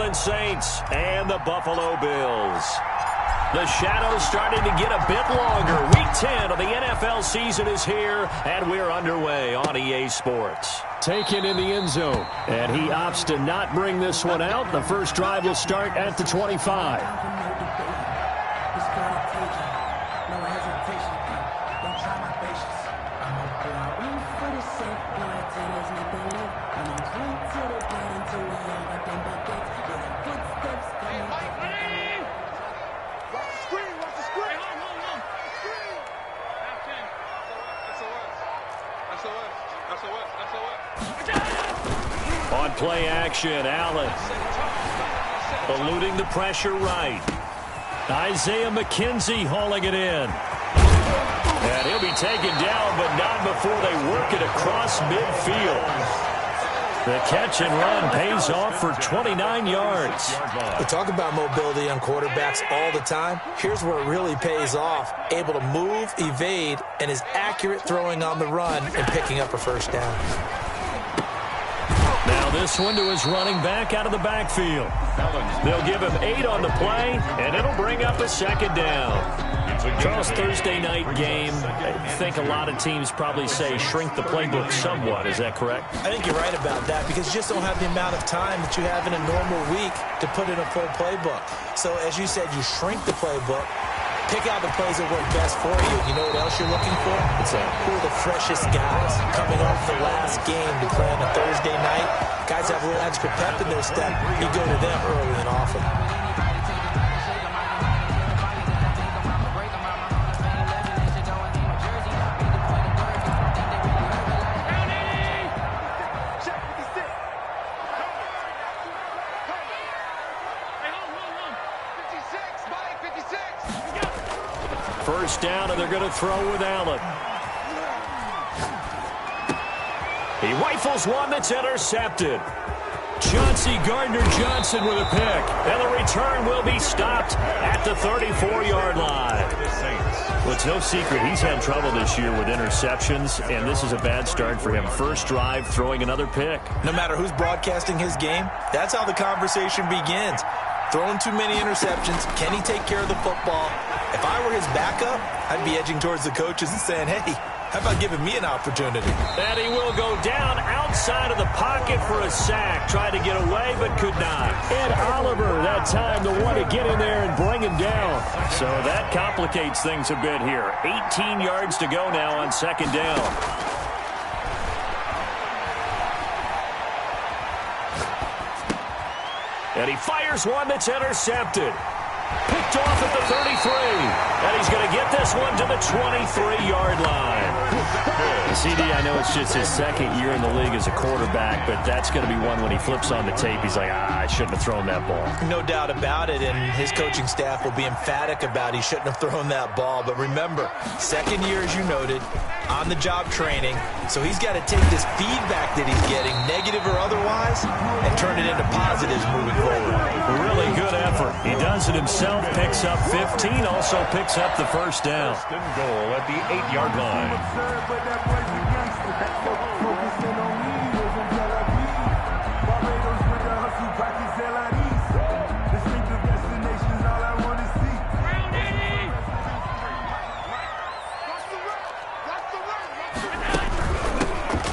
Orleans Saints and the Buffalo Bills. The shadow's starting to get a bit longer. Week 10 of the NFL season is here, and we're underway on EA Sports. Taken in the end zone, and he opts to not bring this one out. The first drive will start at the 25. On play action, Allen eluding the pressure right. Isaiah McKenzie hauling it in. And he'll be taken down, but not before they work it across midfield. The catch and run pays off for 29 yards. We talk about mobility on quarterbacks all the time. Here's where it really pays off. Able to move, evade, and is accurate throwing on the run and picking up a first down. Now this one to his running back out of the backfield. They'll give him 8 on the play, and it'll bring up a second down. Charles, Thursday night game, I think a lot of teams probably say shrink the playbook somewhat. Is that correct? I think you're right about that because you just don't have the amount of time that you have in a normal week to put in a full playbook. So as you said, you shrink the playbook, pick out the plays that work best for you. You know what else you're looking for? Who are the freshest guys coming off the last game to play on a Thursday night? Guys have a little extra pep in their step. You go to them early and often. First down, and they're going to throw with Allen. He rifles one that's intercepted. Chauncey Gardner-Johnson with a pick. And the return will be stopped at the 34-yard line. Well, it's no secret he's had trouble this year with interceptions, and this is a bad start for him. First drive, throwing another pick. No matter who's broadcasting his game, that's how the conversation begins. Throwing too many interceptions. Can he take care of the football? If I were his backup, I'd be edging towards the coaches and saying, hey, how about giving me an opportunity? And he will go down outside of the pocket for a sack. Tried to get away, but could not. Ed Oliver, that time, the one to get in there and bring him down. So that complicates things a bit here. 18 yards to go now on second down. And he fires one that's intercepted. Picked off at the 33. And he's going to get this one to the 23-yard line. CD, I know it's just his second year in the league as a quarterback, but that's going to be one when he flips on the tape. He's like, I shouldn't have thrown that ball. No doubt about it, and his coaching staff will be emphatic about he shouldn't have thrown that ball. But remember, second year, as you noted, on-the-job training. So he's got to take this feedback that he's getting, negative or otherwise, and turn it into positives moving forward. Really good effort. He does it himself, picks up 15, also picks up the first down. First and goal at the 8-yard line.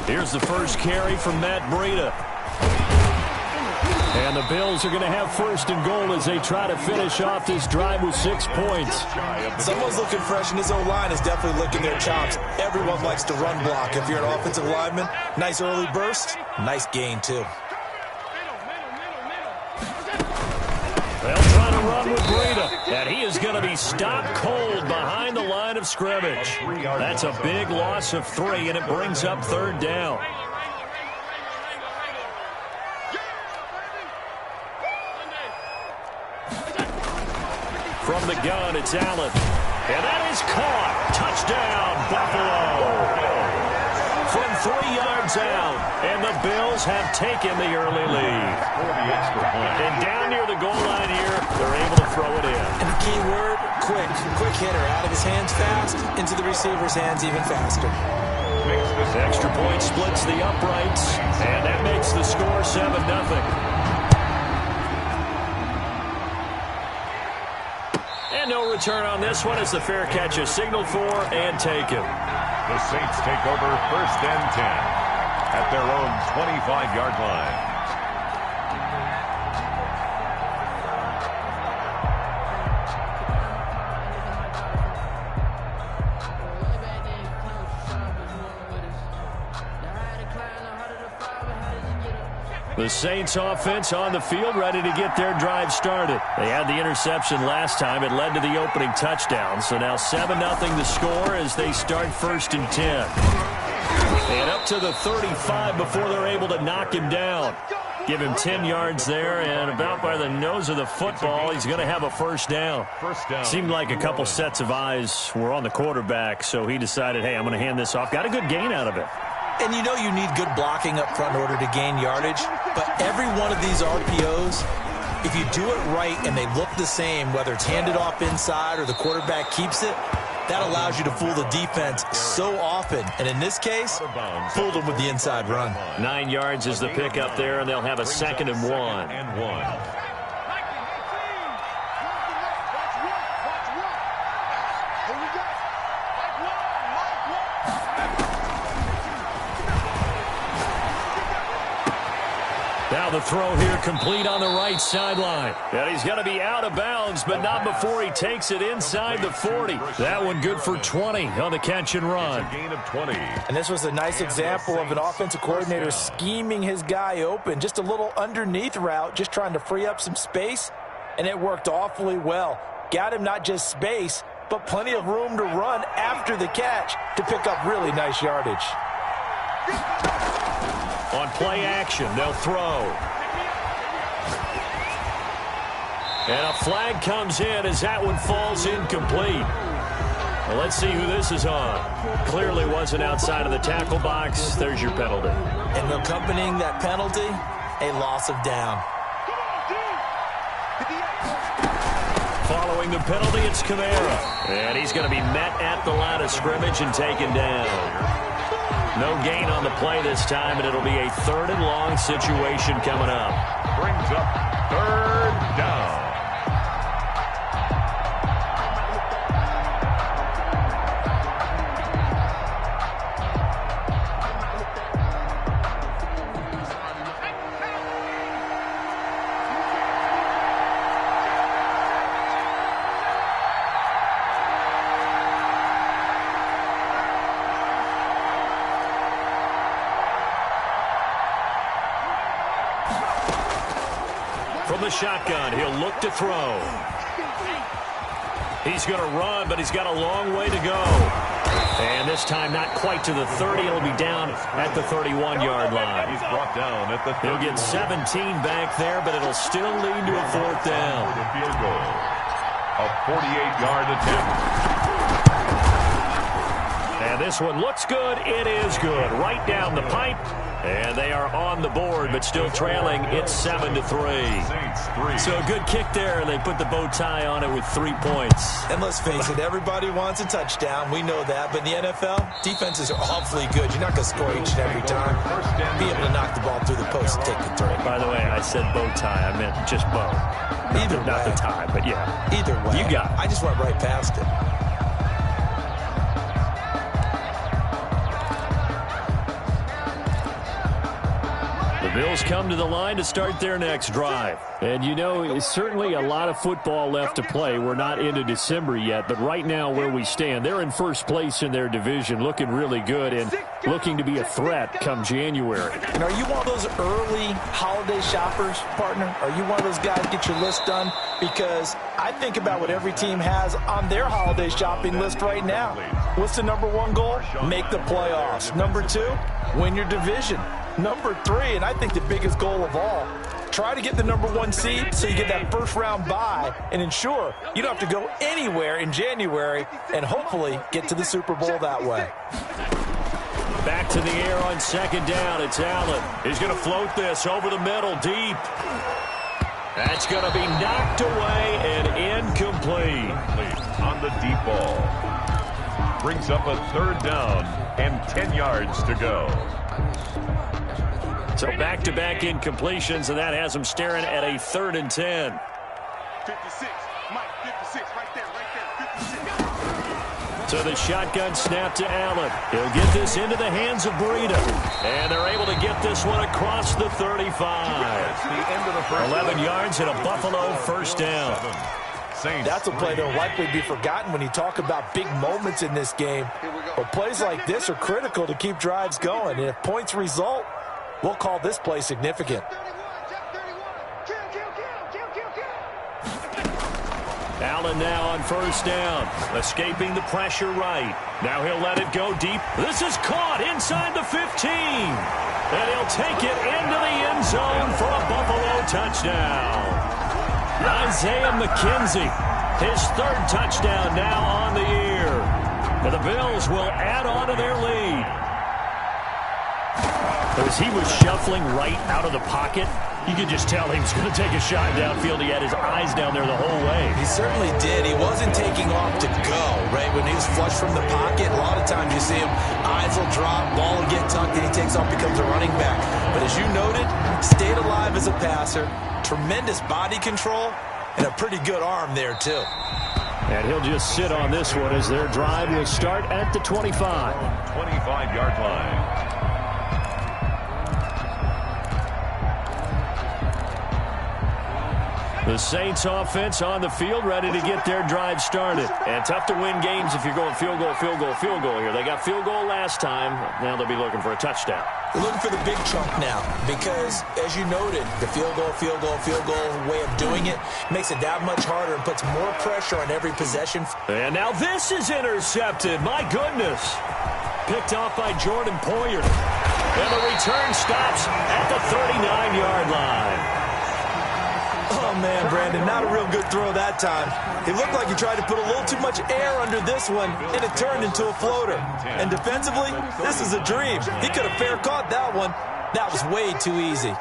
Here's the first carry from Matt Breida. And the Bills are going to have first and goal as they try to finish off this drive with 6 points. Someone's looking fresh, and his O-line is definitely licking their chops. Everyone likes to run block. If you're an offensive lineman, nice early burst, nice gain, too. They'll try to run with Breida, and he is going to be stopped cold behind the line of scrimmage. That's a big loss of 3, and it brings up third down. From the gun, it's Allen. And that is caught. Touchdown, Buffalo. From 3 yards out, and the Bills have taken the early lead. And down near the goal line here, they're able to throw it in. And the key word, quick. Quick hitter. Out of his hands fast, into the receiver's hands even faster. Extra point splits the uprights, and that makes the score 7-0. And no return on this one as the fair catch is signaled for and taken. The Saints take over 1st and 10 at their own 25-yard line. The Saints offense on the field, ready to get their drive started. They had the interception last time. It led to the opening touchdown. So now 7-0 the score as they start 1st and 10. And up to the 35 before they're able to knock him down. Give him 10 yards there, and about by the nose of the football, he's going to have a first down. Seemed like a couple sets of eyes were on the quarterback, so he decided, hey, I'm going to hand this off. Got a good gain out of it. And you know you need good blocking up front in order to gain yardage. But every one of these RPOs, if you do it right and they look the same, whether it's handed off inside or the quarterback keeps it, that allows you to fool the defense so often. And in this case, fooled them with the inside run. 9 yards is the pickup there, and they'll have a 2nd and 1. Now the throw here complete on the right sideline. And he's going to be out of bounds, but not before he takes it inside the 40. That one good for 20 on the catch and run. Gain of 20. And this was a nice example of an offensive coordinator scheming his guy open. Just a little underneath route, just trying to free up some space, and it worked awfully well. Got him not just space, but plenty of room to run after the catch to pick up really nice yardage. On play action, they'll throw. And a flag comes in as that one falls incomplete. Well, let's see who this is on. Clearly wasn't outside of the tackle box. There's your penalty. And accompanying that penalty, a loss of down. Following the penalty, it's Kamara. And he's going to be met at the line of scrimmage and taken down. No gain on the play this time, and it'll be a 3rd and long situation coming up. Brings up 3rd down. From the shotgun, he'll look to throw. He's going to run, but he's got a long way to go. And this time not quite to the 30. It'll be down at the 31-yard line. He's brought down at the 31. He'll get 17 back there, but it'll still lead to a 4th down. A field goal. A 48-yard attempt. And this one looks good. It is good. Right down the pipe. And they are on the board, but still trailing. It's 7-3. So a good kick there, and they put the bow tie on it with 3 points. And let's face it, everybody wants a touchdown. We know that. But in the NFL, defenses are awfully good. You're not going to score each and every time. Be able to knock the ball through the post and take the throw. By the way, I said bow tie. I meant just bow. Either way. Not the tie, but yeah. Either way. You got it. I just went right past it. Bills come to the line to start their next drive. And, you know, certainly a lot of football left to play. We're not into December yet, but right now where we stand, they're in first place in their division, looking really good and looking to be a threat come January. And are you one of those early holiday shoppers, partner? Are you one of those guys get your list done? Because I think about what every team has on their holiday shopping list right now. What's the number 1 goal? Make the playoffs. Number 2, win your division. Number 3, and I think the biggest goal of all, try to get the number 1 seed so you get that first-round bye and ensure you don't have to go anywhere in January and hopefully get to the Super Bowl that way. Back to the air on 2nd down. It's Allen. He's going to float this over the middle deep. That's going to be knocked away and incomplete. On the deep ball. Brings up a 3rd down and 10 yards to go. So back-to-back incompletions, and that has them staring at a 3rd and 10. 56. So the shotgun snap to Allen. He'll get this into the hands of Breida. And they're able to get this one across the 35. The end of the first 11 yards and a Buffalo first down. That's a play that will likely be forgotten when you talk about big moments in this game. But plays like this are critical to keep drives going. And if points result, we'll call this play significant. Allen now on first down, escaping the pressure right. Now he'll let it go deep. This is caught inside the 15. And he'll take it into the end zone for a Buffalo touchdown. Isaiah McKenzie, his third touchdown now on the year. And the Bills will add on to their lead. As he was shuffling right out of the pocket, you could just tell he was going to take a shot downfield. He had his eyes down there the whole way. He certainly did. He wasn't taking off to go, right? When he was flushed from the pocket, a lot of times you see him, eyes will drop, ball will get tucked, and he takes off, becomes a running back. But as you noted, stayed alive as a passer, tremendous body control, and a pretty good arm there, too. And he'll just sit on this one as their drive will start at the 25. 25-yard line. The Saints offense on the field, ready to get their drive started. And tough to win games if you're going field goal, field goal, field goal here. They got field goal last time. Now they'll be looking for a touchdown. They're looking for the big chunk now because, as you noted, the field goal way of doing it makes it that much harder and puts more pressure on every possession. And now this is intercepted. My goodness. Picked off by Jordan Poyer. And the return stops at the 39-yard line. Oh, man, Brandon, not a real good throw that time. It looked like he tried to put a little too much air under this one, and it turned into a floater. And defensively, this is a dream. He could have fair caught that one. That was way too easy.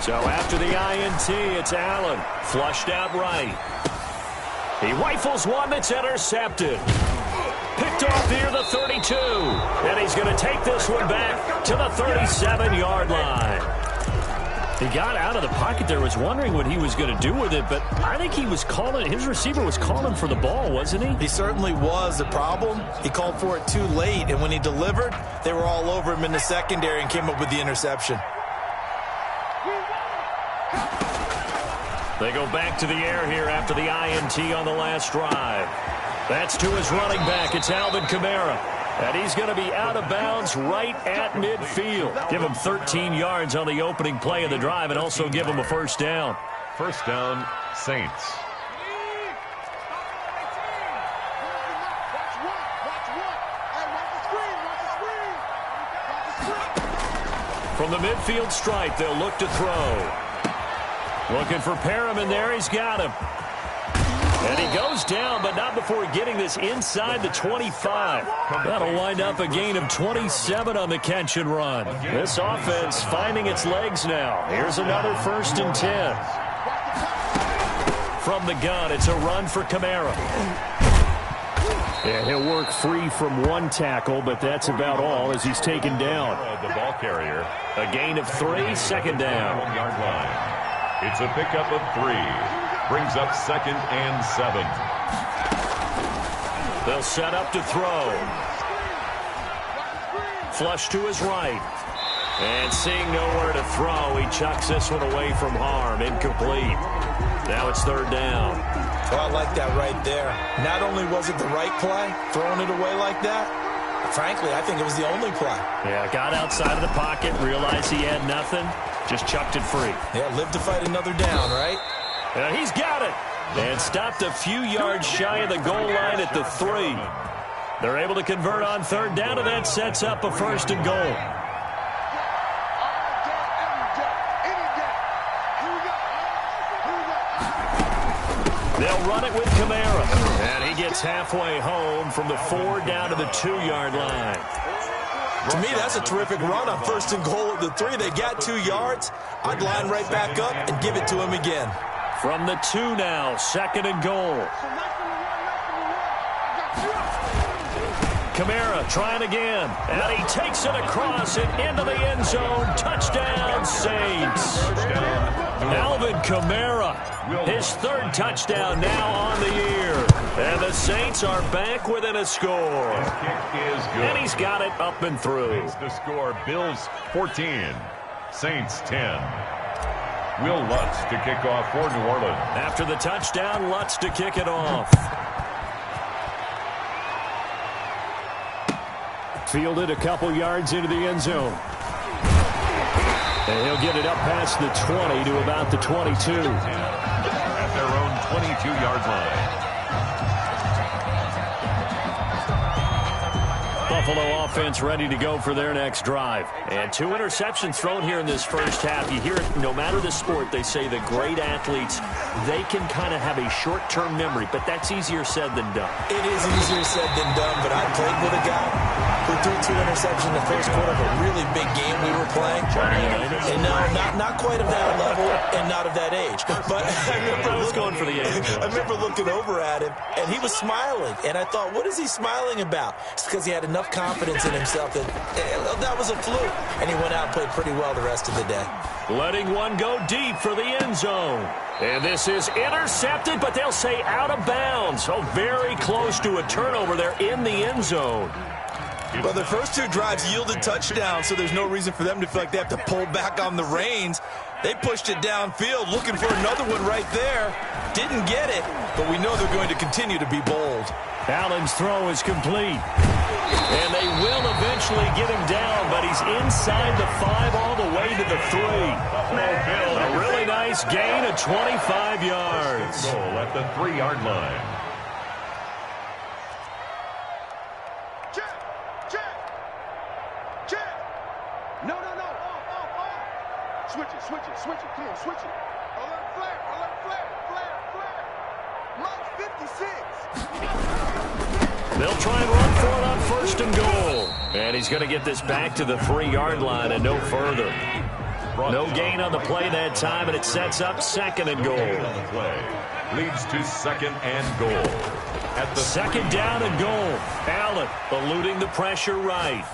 So after the INT, it's Allen. Flushed out right. He rifles one that's intercepted. Picked off near the 32. And he's going to take this one back to the 37-yard line. He got out of the pocket there, was wondering what he was going to do with it, but I think he was calling, his receiver was calling for the ball, wasn't he? He certainly was. The problem, he called for it too late, and when he delivered, they were all over him in the secondary and came up with the interception. They go back to the air here after the INT on the last drive. That's to his running back. It's Alvin Kamara. And he's going to be out of bounds right at midfield. Give him 13 yards on the opening play of the drive and also give him a first down. First down, Saints. From the midfield stripe, they'll look to throw. Looking for Perriman there. He's got him. And he goes down, but not before getting this inside the 25. That'll wind up a gain of 27 on the catch and run. This offense finding its legs now. Here's another 1st and 10. From the gun, it's a run for Kamara. And he'll work free from one tackle, but that's about all as he's taken down. The ball carrier. A gain of 3, second down. 1-yard line. It's a pickup of 3. Brings up 2nd and 7. They'll set up to throw. Flush to his right. And seeing nowhere to throw, he chucks this one away from harm. Incomplete. Now it's 3rd down. Well, I like that right there. Not only was it the right play, throwing it away like that, frankly, I think it was the only play. Yeah, got outside of the pocket, realized he had nothing, just chucked it free. Yeah, live to fight another down, right? And he's got it. And stopped a few yards shy of the goal line at the 3. They're able to convert on 3rd down, and that sets up a 1st and goal. They'll run it with Kamara. And he gets halfway home from the 4 down to the 2-yard line. To me, that's a terrific run on 1st and goal at the 3. They got 2 yards. I'd line right back up and give it to him again. From the 2 now, 2nd and goal. Kamara trying again. And he takes it across and into the end zone. Touchdown, Saints. Alvin Kamara, his third touchdown now on the year. And the Saints are back within a score. His kick is good. And he's got it up and through. Makes the score Bills 14, Saints 10. Will Lutz to kick off for New Orleans. After the touchdown, Lutz to kick it off. Fielded a couple yards into the end zone. And he'll get it up past the 20 to about the 22. At their own 22-yard line. Buffalo offense ready to go for their next drive. And 2 interceptions thrown here in this first half. You hear it, no matter the sport, they say the great athletes, they can kind of have a short-term memory, but that's easier said than done. It is easier said than done, but I played with a guy who threw 2 interceptions in the first quarter of a really big game we were playing. And no, not quite of that level and not of that age. But I was going for the age. I remember looking over at him, and he was smiling. And I thought, what is he smiling about? It's because he had enough confidence in himself that was a fluke. And he went out and played pretty well the rest of the day. Letting one go deep for the end zone. And this is intercepted, but they'll say out of bounds. So very close to a turnover there in the end zone. Well, the first 2 drives yielded touchdowns, so there's no reason for them to feel like they have to pull back on the reins. They pushed it downfield, looking for another one right there. Didn't get it, but we know they're going to continue to be bold. Allen's throw is complete. And they will eventually get him down, but he's inside the 5 all the way to the 3. A really nice gain of 25 yards. Goal at the 3-yard line. Switch it, come on, switch it. Alert flare. Mark 56. They'll try and run for it on 1st and goal. And he's going to get this back to the 3-yard line and no further. No gain on the play that time, and it sets up 2nd and goal. On the play leads to 2nd and goal. At the 2nd down and goal. Allen eluding the pressure right.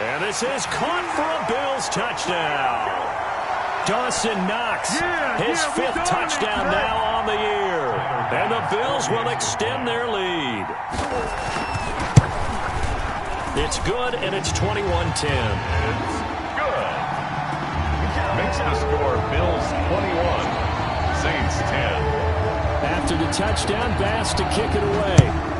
And this is caught for a Bills touchdown. Dawson Knox, his 5th touchdown now on the year. And the Bills will extend their lead. It's good, and it's 21-10. It's good. Makes the score Bills 21, Saints 10. After the touchdown, Bass to kick it away.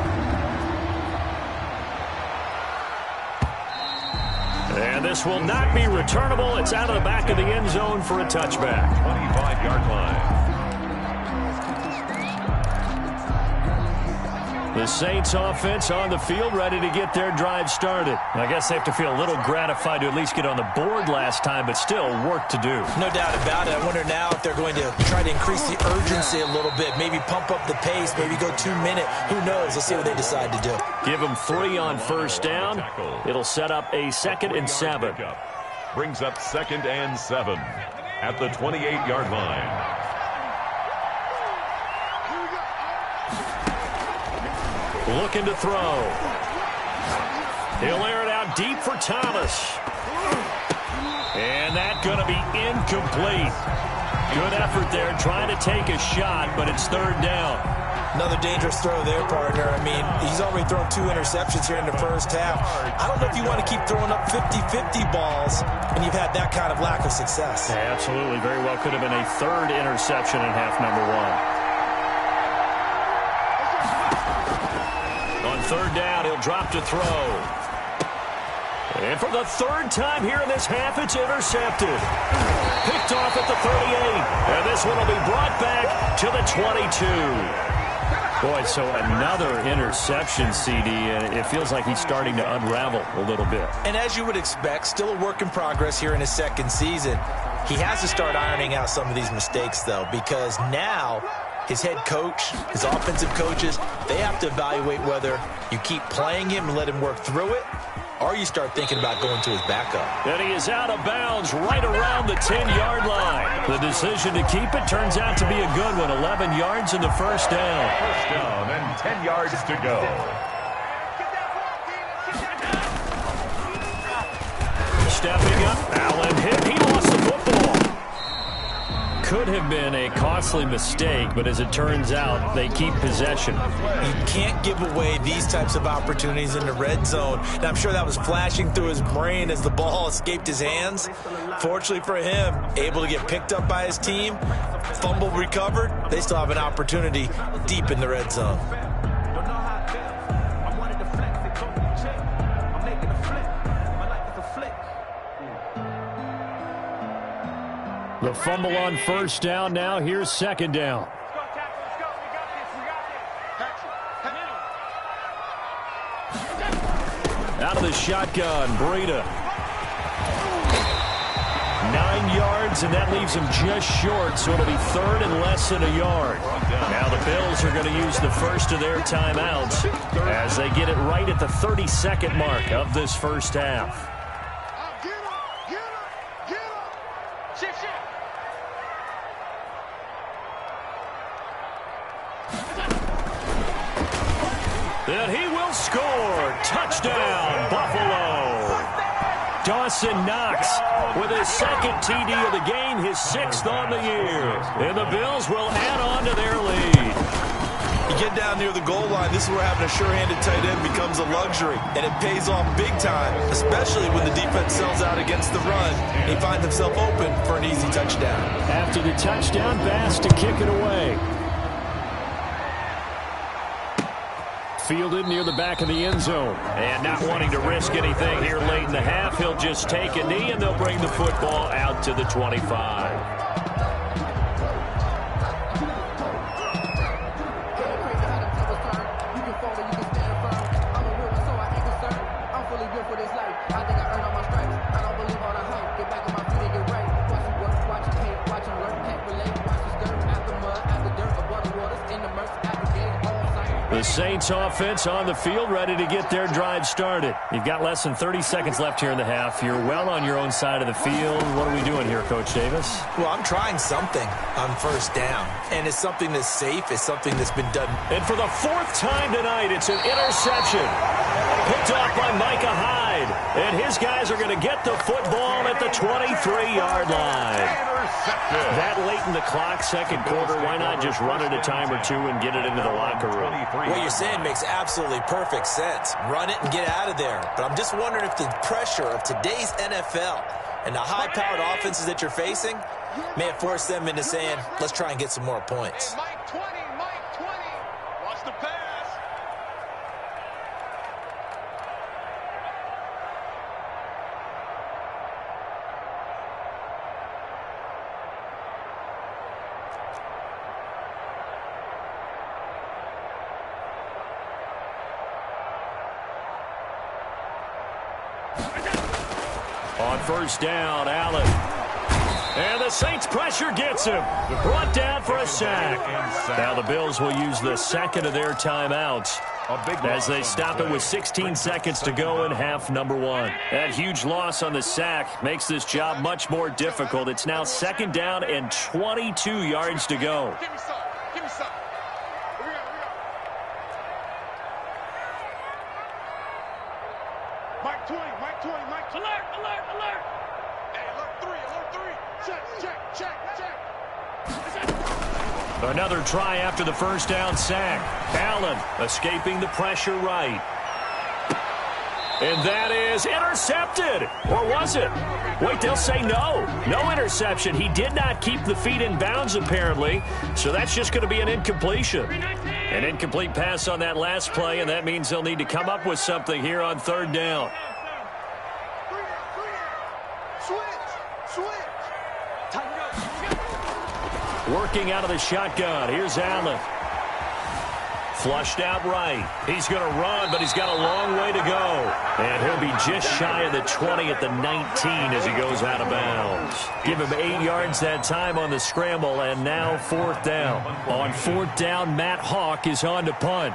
And this will not be returnable. It's out of the back of the end zone for a touchback. 25-yard line. The Saints offense on the field ready to get their drive started. I guess they have to feel a little gratified to at least get on the board last time, but still work to do. No doubt about it. I wonder now if they're going to try to increase the urgency a little bit, maybe pump up the pace, maybe go 2-minute. Who knows? Let's see what they decide to do. Give them 3 on 1st down. It'll set up a 2nd and 7. Brings up 2nd and 7 at the 28-yard line. Looking to throw. He'll air it out deep for Thomas. And that's going to be incomplete. Good effort there trying to take a shot, but it's 3rd down. Another dangerous throw there, partner. I mean, he's already thrown 2 interceptions here in the first half. I don't know if you want to keep throwing up 50-50 balls, and you've had that kind of lack of success. Yeah, absolutely. Very well could have been a 3rd interception in half number 1. On 3rd down, he'll drop to throw. And for the 3rd time here in this half, it's intercepted. Picked off at the 38. And this one will be brought back to the 22. Boy, so another interception, CD, and it feels like he's starting to unravel a little bit. And as you would expect, still a work in progress here in his 2nd season. He has to start ironing out some of these mistakes, though, because now his head coach, his offensive coaches, they have to evaluate whether you keep playing him and let him work through it, or you start thinking about going to his backup. And he is out of bounds right around the 10-yard line. The decision to keep it turns out to be a good one. 11 yards in the 1st down. 1st down and 10 yards to go. Stepping up, Allen hit. He lost the could have been a costly mistake, but as it turns out, they keep possession. You can't give away these types of opportunities in the red zone. And I'm sure that was flashing through his brain as the ball escaped his hands. Fortunately for him, able to get picked up by his team, fumble recovered, they still have an opportunity deep in the red zone. The fumble on first down. Now here's second down. Out of the shotgun, Breida. 9 yards, and that leaves him just short, so it'll be third and less than a yard. Now the Bills are going to use the first of their timeouts as they get it right at the 32nd mark of this first half. And he will score. Touchdown, Buffalo. Dawson Knox with his second TD of the game, his 6th on the year. And the Bills will add on to their lead. You get down near the goal line, this is where having a sure-handed tight end becomes a luxury. And it pays off big time, especially when the defense sells out against the run. And he finds himself open for an easy touchdown. After the touchdown, Bass to kick it away. Fielded near the back of the end zone. And not wanting to risk anything here late in the half, he'll just take a knee, and they'll bring the football out to the 25. The Saints offense on the field, ready to get their drive started. You've got less than 30 seconds left here in the half. You're well on your own side of the field. What are we doing here, Coach Davis? Well, I'm trying something on first down. And it's something that's safe. It's something that's been done. And for the 4th time tonight, it's an interception. Picked off by Micah Hyde. And his guys are going to get the football at the 23-yard line. That late in the clock, second quarter, why not just run it a time or two and get it into the locker room? What you're saying makes absolutely perfect sense. Run it and get out of there. But I'm just wondering if the pressure of today's NFL and the high-powered offenses that you're facing may have forced them into saying, let's try and get some more points. Hey, Mike 20, Mike 20. Watch the pass. On first down, Allen. And the Saints pressure gets him. Brought down for a sack. Now the Bills will use the second of their timeouts as they stop it with 16 seconds to go in half number 1. That huge loss on the sack makes this job much more difficult. It's now second down and 22 yards to go. Give me some. Give me some. Here we go. Mike 20, Mike 20, Mike 20. Alert, alert, alert. Hey, alert 3. Check. Another try after the first down sack. Allen escaping the pressure right. And that is intercepted. Or was it? Wait, they'll say no. No interception. He did not keep the feet in bounds, apparently. So that's just going to be an incompletion. An incomplete pass on that last play, and that means they'll need to come up with something here on third down. Working out of the shotgun. Here's Allen. Flushed out right. He's going to run, but he's got a long way to go. And he'll be just shy of the 20 at the 19 as he goes out of bounds. Give him 8 yards that time on the scramble, and now fourth down. On fourth down, Matt Hawk is on to punt.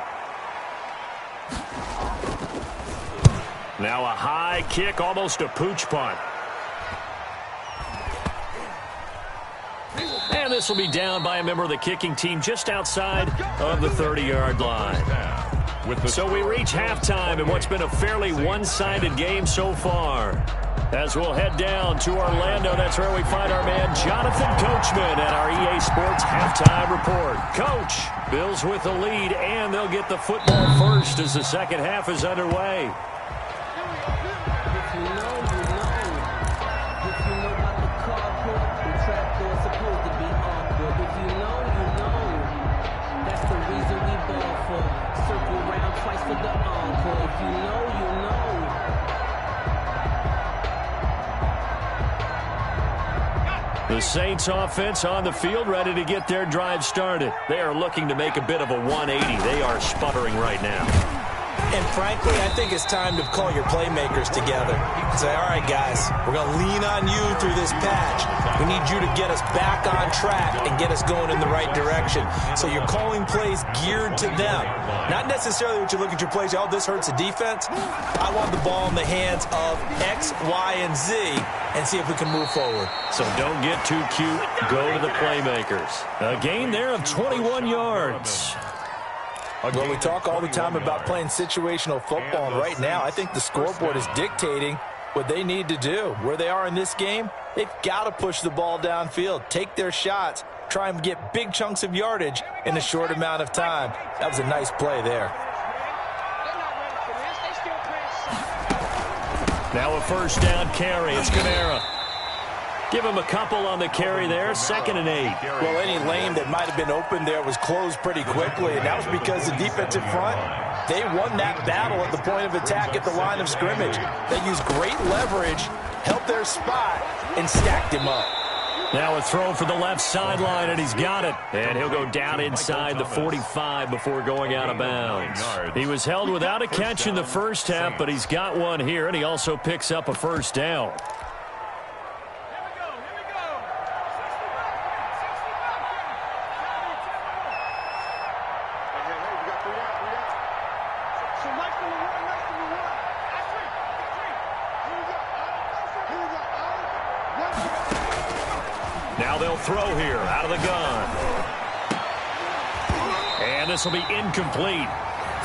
Now a high kick, almost a pooch punt. And this will be down by a member of the kicking team just outside of the 30-yard line. So we reach halftime in what's been a fairly one-sided game so far. As we'll head down to Orlando, that's where we find our man Jonathan Coachman at our EA Sports Halftime Report. Coach, Bills with the lead, and they'll get the football first as the second half is underway. The Saints offense on the field, ready to get their drive started. They are looking to make a bit of a 180. They are sputtering right now. And frankly, I think it's time to call your playmakers together and say, all right, guys, we're going to lean on you through this patch. We need you to get us back on track and get us going in the right direction. So you're calling plays geared to them. Not necessarily what you look at your plays, oh, this hurts the defense. I want the ball in the hands of X, Y, and Z and see if we can move forward. So don't get too cute. Go to the playmakers. A gain there of 21 yards. Well, we talk all the time about playing situational football, and right now I think the scoreboard is dictating what they need to do. Where they are in this game, they've got to push the ball downfield, take their shots, try and get big chunks of yardage in a short amount of time. That was a nice play there. Now a first down carry. It's Kamara. Give him a couple on the carry there. 2nd and 8. Well, any lane that might have been open there was closed pretty quickly, and that was because the defensive front, they won that battle at the point of attack at the line of scrimmage. They used great leverage, helped their spot, and stacked him up. Now a throw for the left sideline, and he's got it. And he'll go down inside the 45 before going out of bounds. He was held without a catch in the first half, but he's got one here, and he also picks up a first down. Now they'll throw here out of the gun. And this will be incomplete.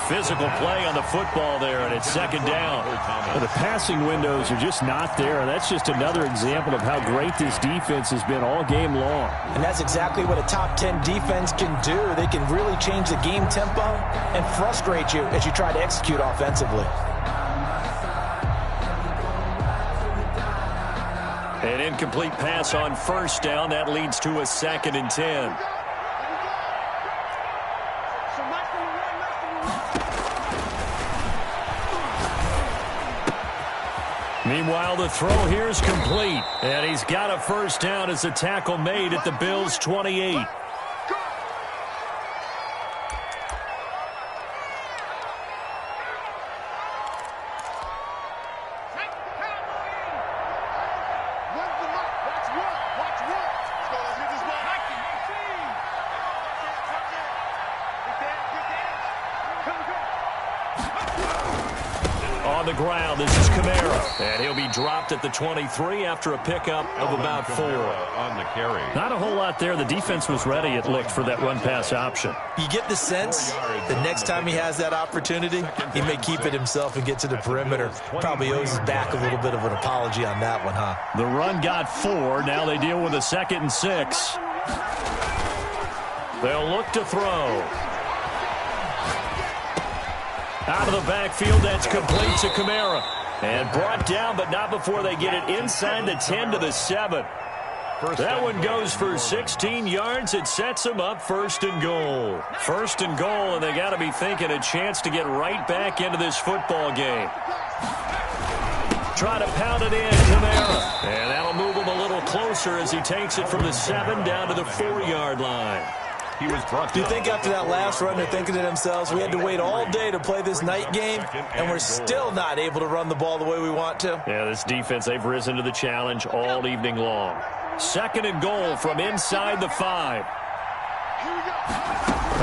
Physical play on the football there, and it's 2nd down. Well, the passing windows are just not there, and that's just another example of how great this defense has been all game long. And that's exactly what a top 10 defense can do. They can really change the game tempo and frustrate you as you try to execute offensively. An incomplete pass on first down. That leads to a 2nd and 10. Meanwhile, the throw here is complete. And he's got a first down as a tackle made at the Bills' 28. On the ground, this is Kamara. And he'll be dropped at the 23 after a pickup of about 4. On the carry. Not a whole lot there. The defense was ready, it looked, for that run-pass option. You get the sense that next time he has that opportunity, he may keep it himself and get to the perimeter. Probably owes his back a little bit of an apology on that one, huh? The run got 4. Now they deal with a 2nd and 6. They'll look to throw. Out of the backfield, that's complete to Kamara. And brought down, but not before they get it inside the 10 to the 7. That one goes for 16 yards. It sets them up 1st and goal. 1st and goal, and they got to be thinking a chance to get right back into this football game. Try to pound it in, Kamara. And that'll move him a little closer as he takes it from the 7 down to the 4-yard line. He was brought Do you down. think after that last run they're thinking to themselves, we had to wait all day to play this night game, and we're still not able to run the ball the way we want to? Yeah, this defense, they've risen to the challenge all evening long. 2nd and goal from inside the 5.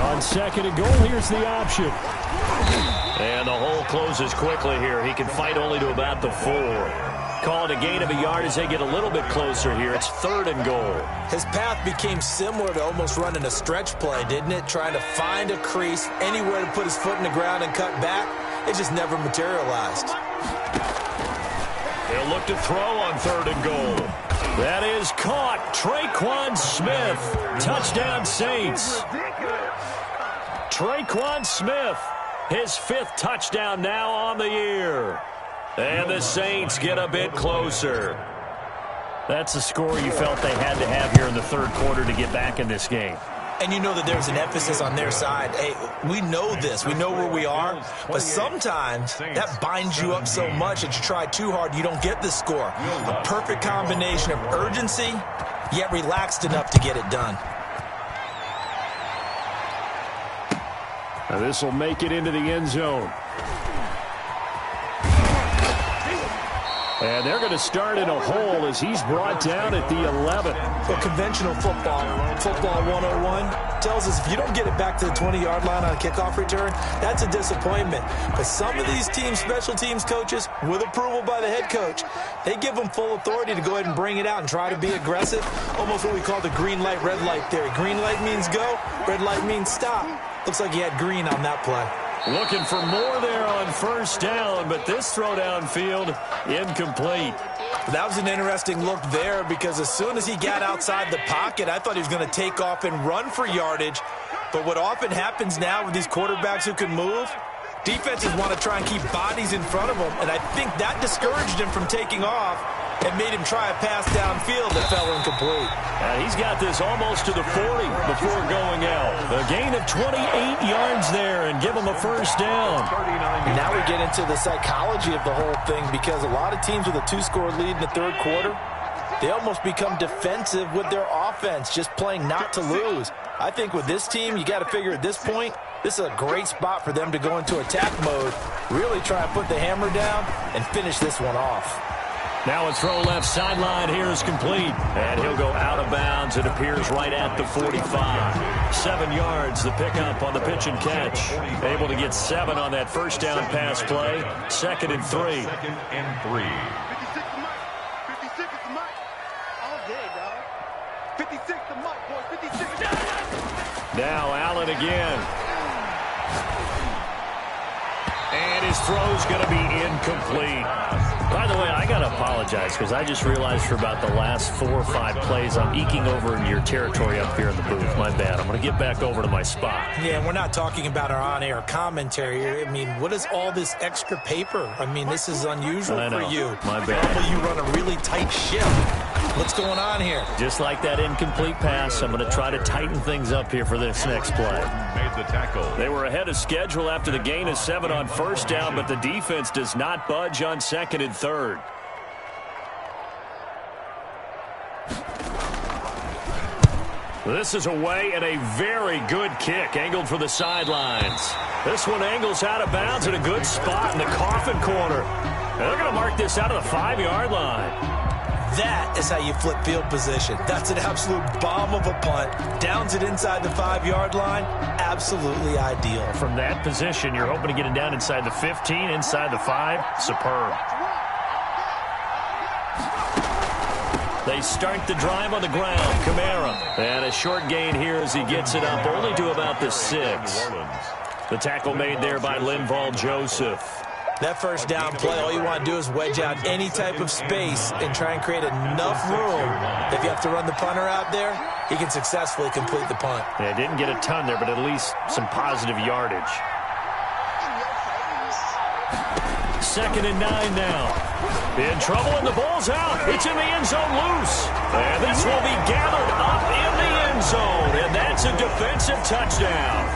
On 2nd and goal, here's the option. And the hole closes quickly here. He can fight only to about the 4. Call it a gain of a yard as they get a little bit closer here. It's 3rd and goal. His path became similar to almost running a stretch play, didn't it? Trying to find a crease, anywhere to put his foot in the ground and cut back. It just never materialized. He'll look to throw on 3rd and goal. That is caught. Traquan Smith. Touchdown, Saints. Traquan Smith, his 5th touchdown now on the year. And the Saints get a bit closer. That's the score you felt they had to have here in the 3rd quarter to get back in this game. And you know that there's an emphasis on their side. Hey, we know this. We know where we are. But sometimes that binds you up so much that you try too hard, you don't get the score. A perfect combination of urgency, yet relaxed enough to get it done. Now this will make it into the end zone. And they're going to start in a hole as he's brought down at the 11. Well, conventional football 101, tells us if you don't get it back to the 20-yard line on a kickoff return, that's a disappointment. But some of these teams, special teams coaches, with approval by the head coach, they give them full authority to go ahead and bring it out and try to be aggressive. Almost what we call the green light, red light theory. Green light means go, red light means stop. Looks like he had green on that play. Looking for more there on 1st down, but this throw downfield, incomplete. That was an interesting look there because as soon as he got outside the pocket, I thought he was going to take off and run for yardage. But what often happens now with these quarterbacks who can move, defenses want to try and keep bodies in front of them, and I think that discouraged him from taking off and made him try a pass downfield that fell incomplete. He's got this almost to the 40 before going out. A gain of 28 yards there and give him a 1st down. And now we get into the psychology of the whole thing because a lot of teams with a 2-score lead in the 3rd quarter, they almost become defensive with their offense, just playing not to lose. I think with this team, you got to figure at this point, this is a great spot for them to go into attack mode, really try and put the hammer down and finish this one off. Now a throw left sideline here is complete. And he'll go out of bounds. It appears right at the 45. 7 yards, the pickup on the pitch and catch. Able to get 7 on that 1st down pass play. 2nd and 3. 2nd and 3. 56 is the mic. All day, dog. 56 the mic, boy. 56. Now Allen again. And his throw's going to be incomplete. By the way, I got to apologize because I just realized for about the last 4 or 5 plays, I'm eking over into your territory up here in the booth. My bad. I'm going to get back over to my spot. Yeah, we're not talking about our on-air commentary here. I mean, what is all this extra paper? I mean, this is unusual for you. My bad. Normally you run a really tight ship. What's going on here? Just like that incomplete pass, I'm going to try to tighten things up here for this next play. Made the tackle. They were ahead of schedule after the gain of 7 on 1st down, but the defense does not budge on 2nd and 3rd. This is away and a very good kick, angled for the sidelines. This one angles out of bounds in a good spot in the coffin corner. And they're going to mark this out of the 5-yard line. That is how you flip field position. That's an absolute bomb of a punt. Downs it inside the 5-yard line. Absolutely ideal. From that position, you're hoping to get it down inside the 15, inside the 5. Superb. They start the drive on the ground. Kamara. And a short gain here as he gets it up only to about the 6. The tackle made there by Linval Joseph. That 1st down play, all you want to do is wedge out any type of space and try and create enough room. If you have to run the punter out there, he can successfully complete the punt. Yeah, didn't get a ton there, but at least some positive yardage. 2nd and 9 now. In trouble, and the ball's out. It's in the end zone loose. And this will be gathered up in the end zone. And that's a defensive touchdown.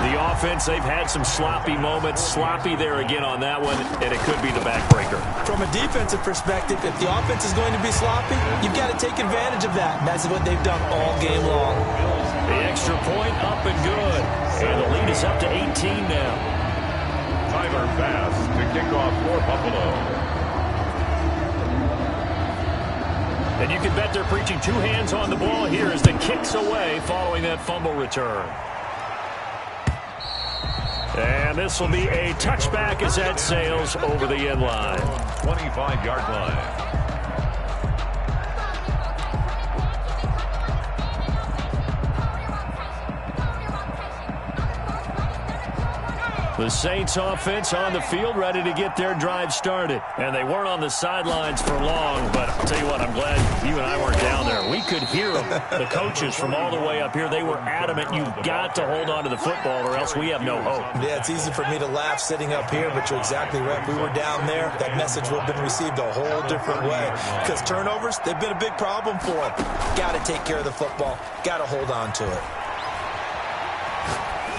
The offense, they've had some sloppy moments. Sloppy there again on that one, and it could be the backbreaker. From a defensive perspective, if the offense is going to be sloppy, you've got to take advantage of that. And that's what they've done all game long. The extra point up and good. And the lead is up to 18 now. Tyler Bass to kick off for Buffalo. And you can bet they're preaching 2 hands on the ball here as the kick's away following that fumble return. And this will be a touchback as that sails over the end line. 25-yard line. The Saints offense on the field, ready to get their drive started. And they weren't on the sidelines for long, but I'll tell you what, I'm glad you and I weren't down there. We could hear them, the coaches from all the way up here. They were adamant, you've got to hold on to the football or else we have no hope. Yeah, it's easy for me to laugh sitting up here, but you're exactly right. If we were down there, that message would have been received a whole different way. Because turnovers, they've been a big problem for them. Got to take care of the football. Got to hold on to it.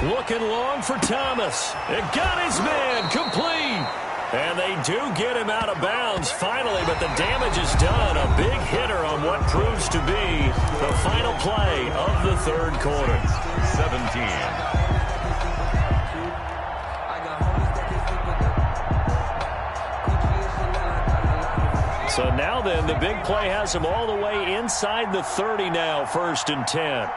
Looking long for Thomas. It got his man complete. And they do get him out of bounds finally, but the damage is done. A big hitter on what proves to be the final play of the third quarter. 17. So now then, the big play has him all the way inside the 30 now, 1st and 10.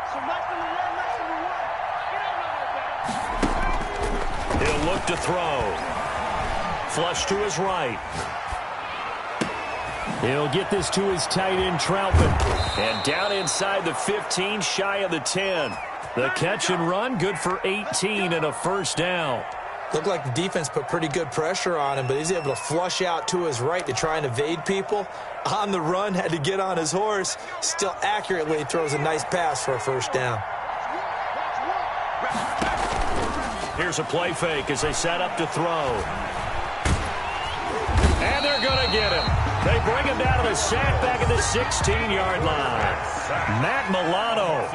He'll look to throw. Flush to his right. He'll get this to his tight end, Troutman. And down inside the 15, shy of the 10. The catch and run, good for 18 and a first down. Looked like the defense put pretty good pressure on him, but he's able to flush out to his right to try and evade people. On the run, had to get on his horse. Still accurately throws a nice pass for a first down. Here's a play fake as they set up to throw. And they're going to get him. They bring him down to the sack back at the 16-yard line. Matt Milano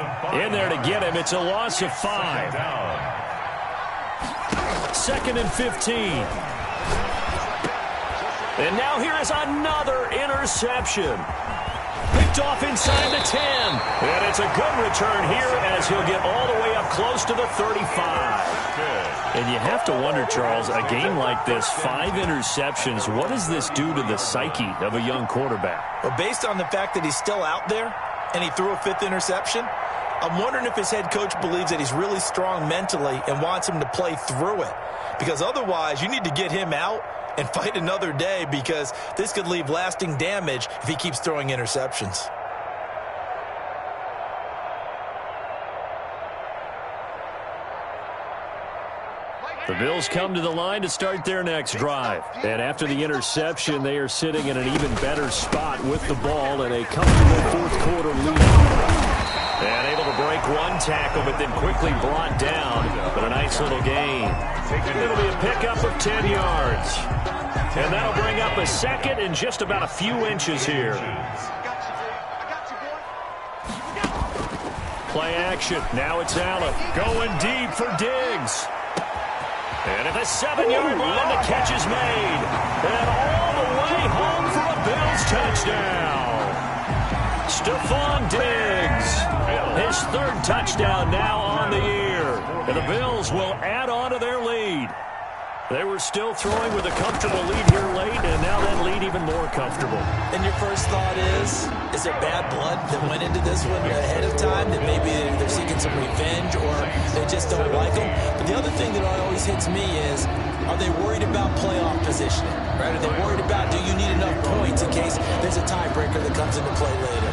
in there to get him. It's a loss of 5. 2nd and 15. And now here is another interception. Picked off inside the 10. And it's a good return here as he'll get all the way up close to the 35. And you have to wonder, Charles, a game like this, 5 interceptions, what does this do to the psyche of a young quarterback? Well, based on the fact that he's still out there and he threw a 5th interception, I'm wondering if his head coach believes that he's really strong mentally and wants him to play through it. Because otherwise, you need to get him out and fight another day, because this could leave lasting damage if he keeps throwing interceptions. The Bills come to the line to start their next drive. And after the interception, they are sitting in an even better spot with the ball in a comfortable fourth-quarter lead. And able to break one tackle, but then quickly brought down. But a nice little gain. It'll be a pickup of 10 yards. And that'll bring up a second and just about a few inches here. Play action. Now it's Allen going deep for Diggs. And at the 7-yard line, the catch is made. And all the way home for a Bills touchdown. Stephon Diggs, his 3rd touchdown now on the year. And the Bills will add on to their lead. They were still throwing with a comfortable lead here late, and now that lead even more comfortable. And your first thought is there bad blood that went into this one ahead of time, that maybe they're seeking some revenge or they just don't like them? But the other thing that always hits me is, are they worried about playoff positioning? Right? Are they worried about, do you need enough points in case there's a tiebreaker that comes into play later?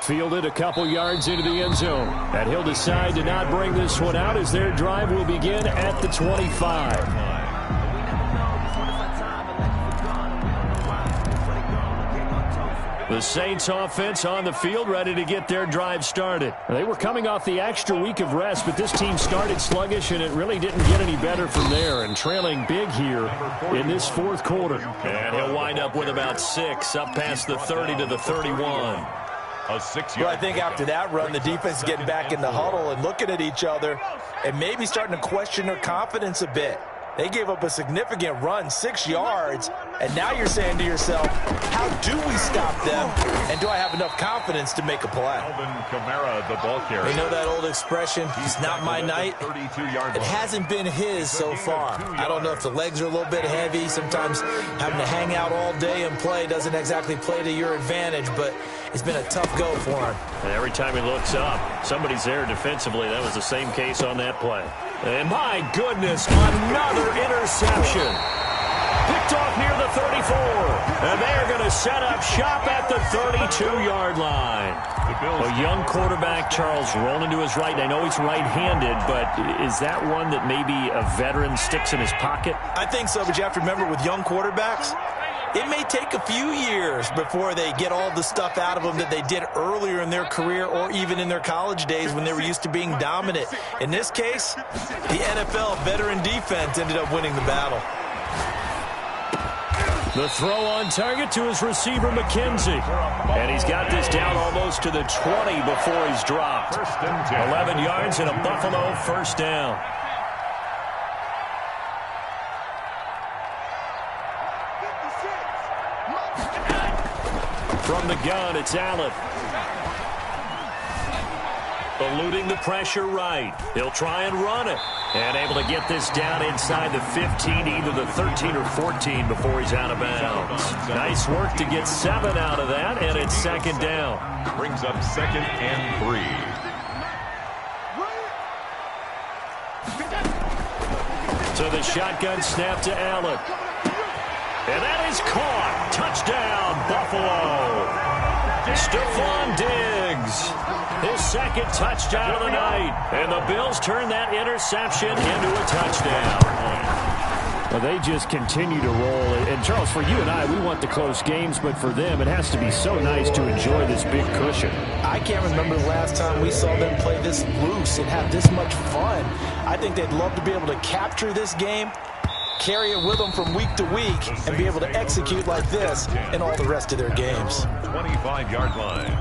Fielded a couple yards into the end zone. And he'll decide to not bring this one out as their drive will begin at the 25. The Saints offense on the field ready to get their drive started. They were coming off the extra week of rest, but this team started sluggish, and it really didn't get any better from there, and trailing big here in this fourth quarter. And he'll wind up with about 6, up past the 30 to the 31. Well, I think after that run, the defense is getting back in the huddle and looking at each other and maybe starting to question their confidence a bit. They gave up a significant run, 6 yards, and now you're saying to yourself, how do we stop them, and do I have enough confidence to make a play? Kamara, the ball carrier. You know that old expression, it's not my night? It hasn't been his so far. I don't know if the legs are a little bit heavy. Sometimes having to hang out all day and play doesn't exactly play to your advantage, but it's been a tough go for him. And every time he looks up, somebody's there defensively. That was the same case on that play. And my goodness, another interception. Picked off near the 35. And they're going to set up shop at the 32-yard line. A young quarterback, Charles, rolling to his right. I know he's right-handed, but is that one that maybe a veteran sticks in his pocket? I think so, but you have to remember with young quarterbacks, it may take a few years before they get all the stuff out of them that they did earlier in their career or even in their college days when they were used to being dominant. In this case, the NFL veteran defense ended up winning the battle. The throw on target to his receiver, McKenzie. And he's got this down almost to the 20 before he's dropped. 11 yards and a Buffalo first down. From the gun, it's Allen. Eluding the pressure right. He'll try and run it. And able to get this down inside the 15, either the 13 or 14 before he's out of bounds. Nice work to get 7 out of that, and it's second down. Brings up 2nd and 3. So the shotgun snap to Allen. And that is caught. Touchdown, Buffalo. Stephon Diggs. His second touchdown of the night. And the Bills turn that interception into a touchdown. Well, they just continue to roll. And, Charles, for you and I, we want the close games, but for them, it has to be so nice to enjoy this big cushion. I can't remember the last time we saw them play this loose and have this much fun. I think they'd love to be able to capture this game, carry it with them from week to week, and be able to execute like this in all the rest of their games. 25-yard line.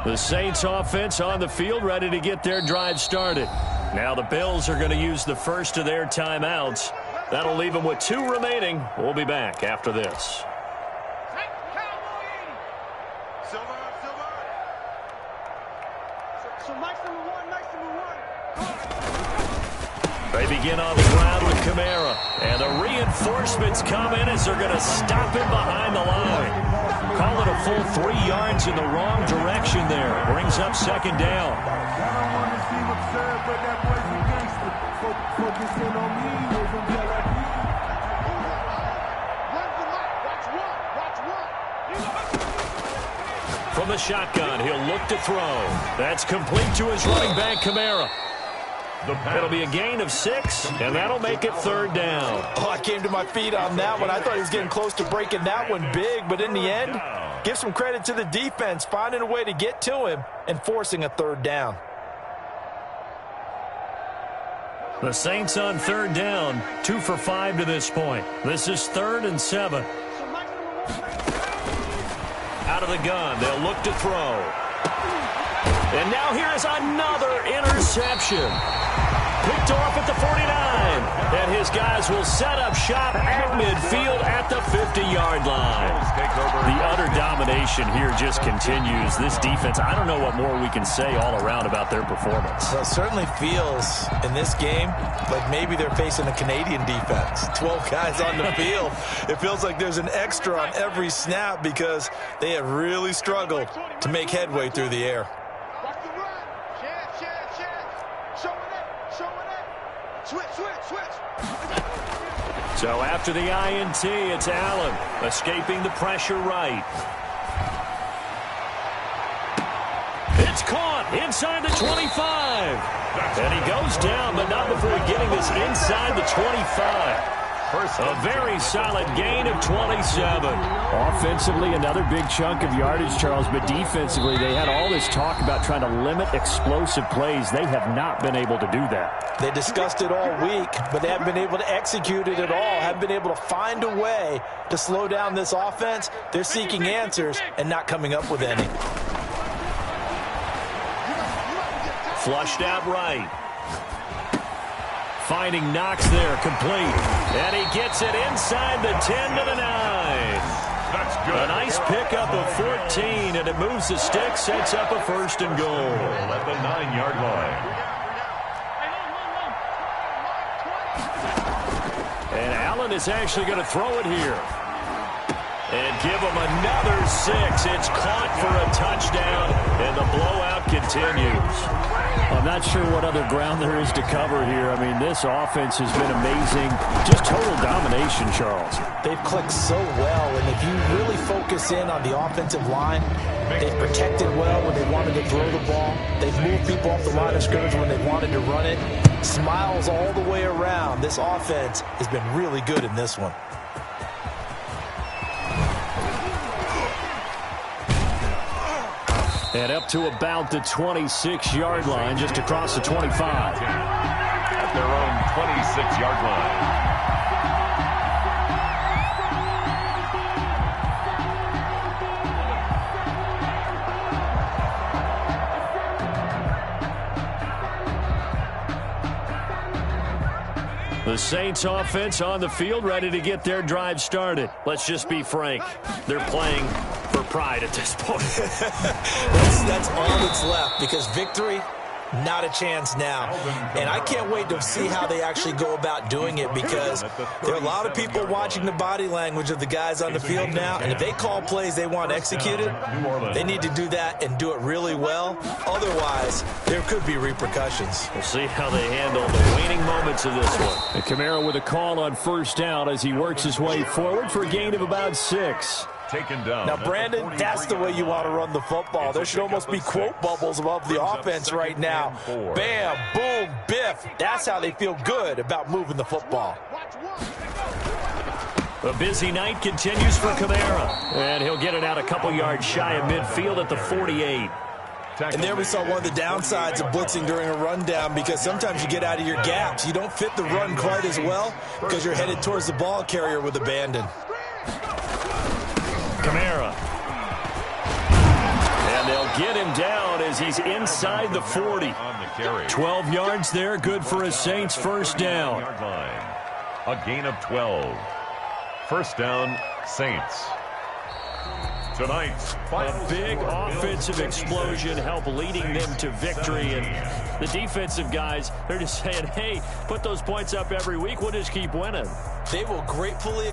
The Saints offense on the field, ready to get their drive started. Now the Bills are going to use the first of their timeouts. That'll leave them with 2 remaining. We'll be back after this. They begin on the ground with Kamara. And the reinforcements come in as they're going to stop him behind the line. Call it a full 3 yards in the wrong direction there. Brings up second down. From the shotgun, he'll look to throw. That's complete to his running back, Kamara. It'll be a gain of 6, and that'll make it third down. Oh, I came to my feet on that one. I thought he was getting close to breaking that one big, but in the end, give some credit to the defense, finding a way to get to him and forcing a third down. The Saints on third down, 2 for 5 to this point. This is 3rd and 7. Out of the gun, they'll look to throw. And now here is another interception. Picked off at the 49. And his guys will set up shop at midfield at the 50-yard line. The utter domination here just continues. This defense, I don't know what more we can say all around about their performance. Well, it certainly feels in this game like maybe they're facing a Canadian defense. 12 guys on the field. It feels like there's an extra on every snap because they have really struggled to make headway through the air. So after the INT, it's Allen escaping the pressure right. It's caught inside the 25. And he goes down, but not before getting this inside the 25. A very solid gain of 27. Offensively, another big chunk of yardage, Charles, but defensively, they had all this talk about trying to limit explosive plays. They have not been able to do that. They discussed it all week, but they haven't been able to execute it at all, haven't been able to find a way to slow down this offense. They're seeking answers and not coming up with any. Flushed out right. Finding Knox there, complete. And he gets it inside the 10 to the 9. That's good. A nice pickup of 14, and it moves the stick, sets up a 1st and goal. At the 9-yard line. And Allen is actually going to throw it here. And give him another 6. It's caught for a touchdown, and the blowout continues. I'm not sure what other ground there is to cover here. I mean, this offense has been amazing. Just total domination, Charles. They've clicked so well, and if you really focus in on the offensive line, they've protected well when they wanted to throw the ball. They've moved people off the line of scrimmage when they wanted to run it. Smiles all the way around. This offense has been really good in this one. And up to about the 26-yard line, just across the 25. At their own 26-yard line. The Saints offense on the field, ready to get their drive started. Let's just be frank. They're playing for pride at this point. That's all that's left, because victory, not a chance now. And I can't wait to see how they actually go about doing it, because there are a lot of people watching the body language of the guys on the field now, and if they call plays they want executed, they need to do that and do it really well. Otherwise, there could be repercussions. We'll see how they handle the waning moments of this one. And Kamara with a call on first down as he works his way forward for a gain of about 6. Taken down. Now, Brandon, that's the way you want to run the football. There should almost be quote bubbles above the offense right now. Bam, boom, biff. That's how they feel good about moving the football. A busy night continues for Kamara. And he'll get it out a couple yards shy of midfield at the 48. And there we saw one of the downsides of blitzing during a rundown, because sometimes you get out of your gaps. You don't fit the run quite as well because you're headed towards the ball carrier with abandon. Kamara. And they'll get him down as he's inside the 40. 12 yards there, good for a Saints first down. A gain of 12. First down, Saints. Tonight, a big offensive explosion helped leading them to victory. And the defensive guys, they're just saying, hey, put those points up every week. We'll just keep winning. They will gratefully